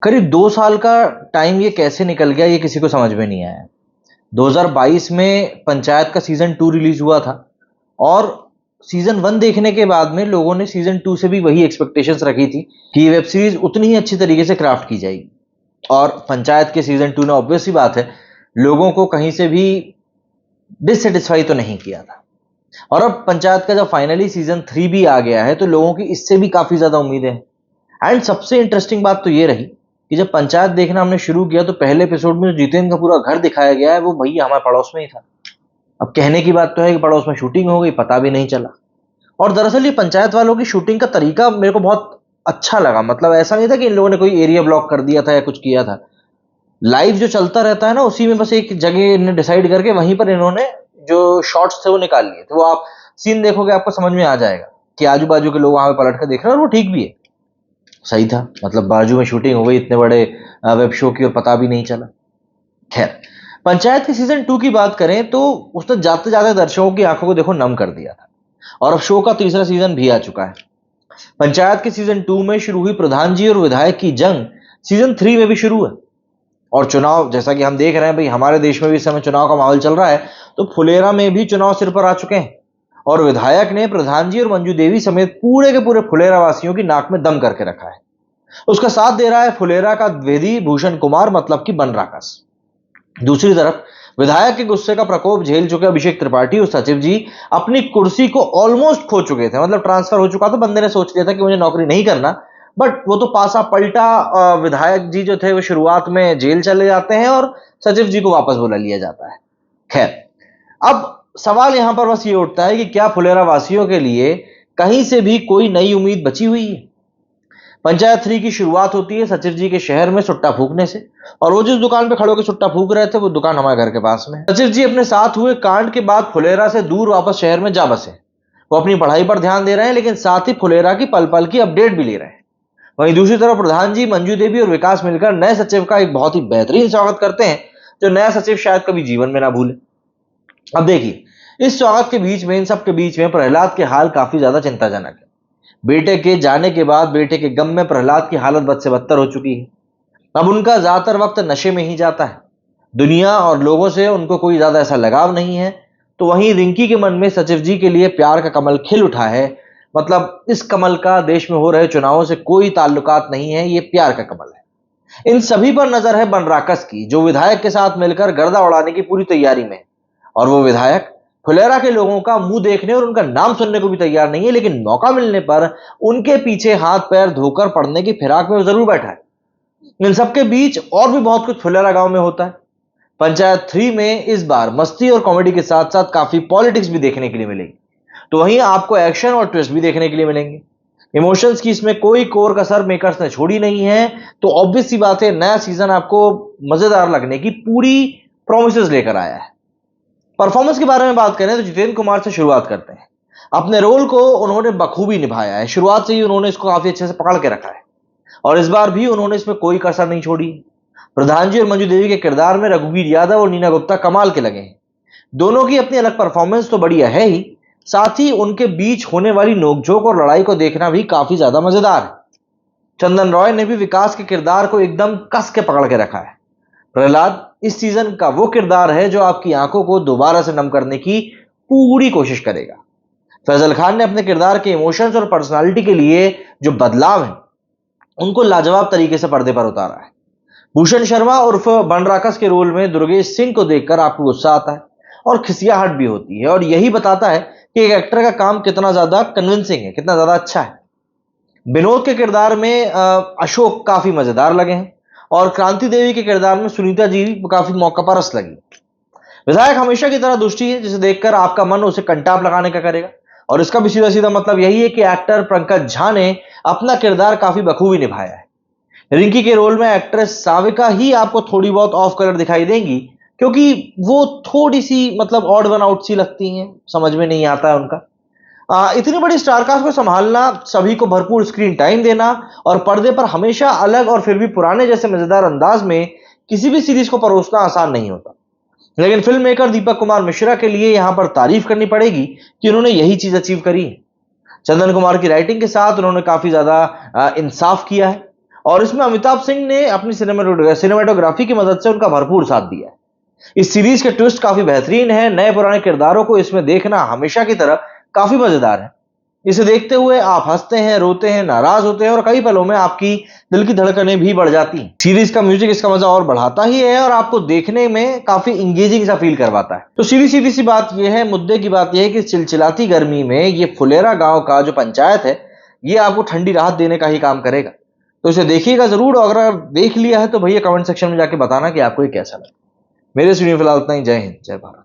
करीब 2 साल का टाइम ये कैसे निकल गया ये किसी को समझ में नहीं आया। 2022 में पंचायत का सीज़न 2 रिलीज़ हुआ था और सीज़न 1 देखने के बाद में लोगों ने सीज़न 2 से भी वही एक्सपेक्टेशंस रखी थी कि ये वेब सीरीज़ उतनी ही अच्छी तरीके से क्राफ्ट की जाएगी। और पंचायत के सीज़न 2 ने ऑब्वियस सी बात है, लोगों को कहीं से भी डिससैटिस्फाई तो नहीं किया था। और अब पंचायत का जब फाइनली सीज़न 3 भी आ गया है, तो लोगों की इससे भी काफ़ी ज़्यादा उम्मीदें हैं। एंड सबसे इंटरेस्टिंग बात तो ये रही कि जब पंचायत देखना हमने शुरू किया तो पहले एपिसोड में जो जितेंद्र का पूरा घर दिखाया गया है वो भैया हमारे पड़ोस में ही था। अब कहने की बात तो है कि पड़ोस में शूटिंग हो गई, पता भी नहीं चला। और दरअसल ये पंचायत वालों की शूटिंग का तरीका मेरे को बहुत अच्छा लगा। मतलब ऐसा नहीं था कि इन लोगों ने कोई एरिया ब्लॉक कर दिया था या कुछ किया था। लाइव जो चलता रहता है ना, उसी में बस एक जगह इन्होंने डिसाइड करके वहीं पर इन्होंने जो शॉट्स थे वो निकाल लिए थे। वो आप सीन देखोगे आपको समझ में आ जाएगा कि आजू बाजू के लोग वहां पे पलट कर देख रहे हैं और वो ठीक भी है। सही था, मतलब बाजू में शूटिंग हो गई इतने बड़े वेब शो की और पता भी नहीं चला। खैर, पंचायत के सीजन 2 की बात करें तो उसने जाते जाते दर्शकों की आंखों को देखो नम कर दिया था। और अब शो का तीसरा सीजन भी आ चुका है। पंचायत के सीजन 2 में शुरू हुई प्रधान जी और विधायक की जंग सीजन 3 में भी शुरू है। और चुनाव, जैसा कि हम देख रहे हैं भाई, हमारे देश में भी इस समय चुनाव का माहौल चल रहा है, तो फुलेरा में भी चुनाव सिर पर आ चुके हैं। और विधायक ने प्रधान जी और मंजू देवी समेत पूरे के पूरे फुलेरा वासियों की नाक में दम करके रखा है। उसका साथ दे रहा है फुलेरा का वेदी भूषण कुमार, मतलब कि बन राकस। दूसरी तरफ विधायक के गुस्से का प्रकोप झेल चुके अभिषेक त्रिपाठी और सचिव जी अपनी कुर्सी को ऑलमोस्ट खो चुके थे। मतलब ट्रांसफर हो चुका था, बंदे ने सोच लिया था कि मुझे नौकरी नहीं करना, बट वो तो पासा पलटा। विधायक जी जो थे वो शुरुआत में जेल चले जाते हैं और सचिव जी को वापस बुला लिया जाता है। खैर, अब सवाल यहां पर बस ये उठता है कि क्या फुलेरा वासियों के लिए कहीं से भी कोई नई उम्मीद बची हुई है। पंचायत 3 की शुरुआत होती है सचिव जी के शहर में सुट्टा फूकने से। और वो जिस दुकान पे खड़े होकर सुट्टा फूक रहे थे वो दुकान हमारे घर के पास में है। सचिव जी अपने साथ हुए कांड के बाद फुलेरा से दूर वापस शहर में जा बसे। वो अपनी पढ़ाई पर ध्यान दे रहे हैं, लेकिन साथ ही फुलेरा की पल पल की अपडेट भी ले रहे हैं। वहीं दूसरी तरफ प्रधान जी, मंजू देवी और विकास मिलकर नए सचिव का एक बहुत ही बेहतरीन स्वागत करते हैं, जो नया सचिव शायद कभी जीवन में ना भूले। अब देखिए, इस स्वागत के बीच में, इन सब के बीच में प्रहलाद के हाल काफी ज्यादा चिंताजनक है। बेटे के जाने के बाद बेटे के गम में प्रहलाद की हालत बद से बदतर हो चुकी है। अब उनका ज्यादातर वक्त नशे में ही जाता है। दुनिया और लोगों से उनको कोई ज्यादा ऐसा लगाव नहीं है। तो वहीं रिंकी के मन में सचिव जी के लिए प्यार का कमल खिल उठा है। मतलब इस कमल का देश में हो रहे चुनावों से कोई ताल्लुकात नहीं है, ये प्यार का कमल है। इन सभी पर नजर है बनराकस की, जो विधायक के साथ मिलकर गर्दा उड़ाने की पूरी तैयारी में है। और वो विधायक फुलेरा के लोगों का मुंह देखने और उनका नाम सुनने को भी तैयार नहीं है, लेकिन मौका मिलने पर उनके पीछे हाथ पैर धोकर पड़ने की फिराक में वो जरूर बैठा है। इन सबके बीच और भी बहुत कुछ फुलेरा गांव में होता है। पंचायत 3 में इस बार मस्ती और कॉमेडी के साथ साथ काफी पॉलिटिक्स भी देखने के लिए मिलेगी। तो वहीं आपको एक्शन और ट्विस्ट भी देखने के लिए मिलेंगे। इमोशंस की इसमें कोई कोर कसर मेकर्स ने छोड़ी नहीं है। तो ऑब्वियस सी बात है, नया सीजन आपको मजेदार लगने की पूरी प्रोमिसेस लेकर आया है। परफॉर्मेंस के बारे में बात करें तो जितेंद्र कुमार से शुरुआत करते हैं। अपने रोल को उन्होंने बखूबी निभाया है। शुरुआत से ही उन्होंने इसको काफी अच्छे से पकड़ के रखा है और इस बार भी उन्होंने इसमें कोई कसर नहीं छोड़ी। प्रधान जी और मंजू देवी के किरदार में रघुवीर यादव और नीना गुप्ता कमाल के लगे हैं। दोनों की अपनी अलग परफॉर्मेंस तो बढ़िया है ही, साथ ही उनके बीच होने वाली नोकझोंक और लड़ाई को देखना भी काफी ज्यादा मजेदार है। चंदन रॉय ने भी विकास के किरदार को एकदम कस के पकड़ के रखा है। प्रहलाद इस सीजन का वो किरदार है जो आपकी आंखों को दोबारा से नम करने की पूरी कोशिश करेगा। फैजल खान ने अपने किरदार के इमोशंस और पर्सनालिटी के लिए जो बदलाव है उनको लाजवाब तरीके से पर्दे पर उतारा है। भूषण शर्मा उर्फ बनराकस के रोल में दुर्गेश सिंह को देखकर आपको गुस्सा आता है और खिसियाहट भी होती है, और यही बताता है कि एक एक्टर का काम कितना ज्यादा कन्विंसिंग है, कितना ज्यादा अच्छा है। विनोद के किरदार में अशोक काफी मजेदार लगे हैं और क्रांति देवी के किरदार में सुनीता जी काफी मौका परस्त लगी। विधायक हमेशा की तरह दुष्टी है, जिसे देखकर आपका मन उसे कंटाप लगाने का करेगा। और इसका भी सीधा सीधा मतलब यही है कि एक्टर पंकज झा ने अपना किरदार काफी बखूबी निभाया है। रिंकी के रोल में एक्ट्रेस साविका ही आपको थोड़ी बहुत ऑफ कलर दिखाई देंगी, क्योंकि वो थोड़ी सी मतलब ऑड वन आउट सी लगती हैं, समझ में नहीं आता है उनका। इतनी बड़ी स्टारकास्ट को संभालना, सभी को भरपूर स्क्रीन टाइम देना और पर्दे पर हमेशा अलग और फिर भी पुराने जैसे मजेदार अंदाज में किसी भी सीरीज को परोसना आसान नहीं होता। लेकिन फिल्म मेकर दीपक कुमार मिश्रा के लिए यहां पर तारीफ करनी पड़ेगी कि उन्होंने यही चीज अचीव करी है। चंदन कुमार की राइटिंग के साथ उन्होंने काफी ज्यादा इंसाफ किया है और इसमें अमिताभ सिंह ने अपनी सिनेमेटोग्राफी की मदद से उनका भरपूर साथ दिया है। इस सीरीज के ट्विस्ट काफी बेहतरीन है। नए पुराने किरदारों को इसमें देखना हमेशा की तरह काफी मजेदार है। इसे देखते हुए आप हंसते हैं, रोते हैं, नाराज होते हैं और कई पलों में आपकी दिल की धड़कनें भी बढ़ जाती हैं। सीरीज का म्यूजिक इसका मजा और बढ़ाता ही है और आपको देखने में काफी इंगेजिंग सा फील करवाता है। तो सीधी सीधी सी बात यह है, मुद्दे की बात यह है कि चिलचिलाती गर्मी में ये फुलेरा गांव का जो पंचायत है, ये आपको ठंडी राहत देने का ही काम करेगा। तो इसे देखिएगा जरूर, और अगर देख लिया है तो भैया कमेंट सेक्शन में जाके बताना कि आपको ये कैसा लगा। मेरे से फिलहाल इतना ही। जय हिंद, जय भारत।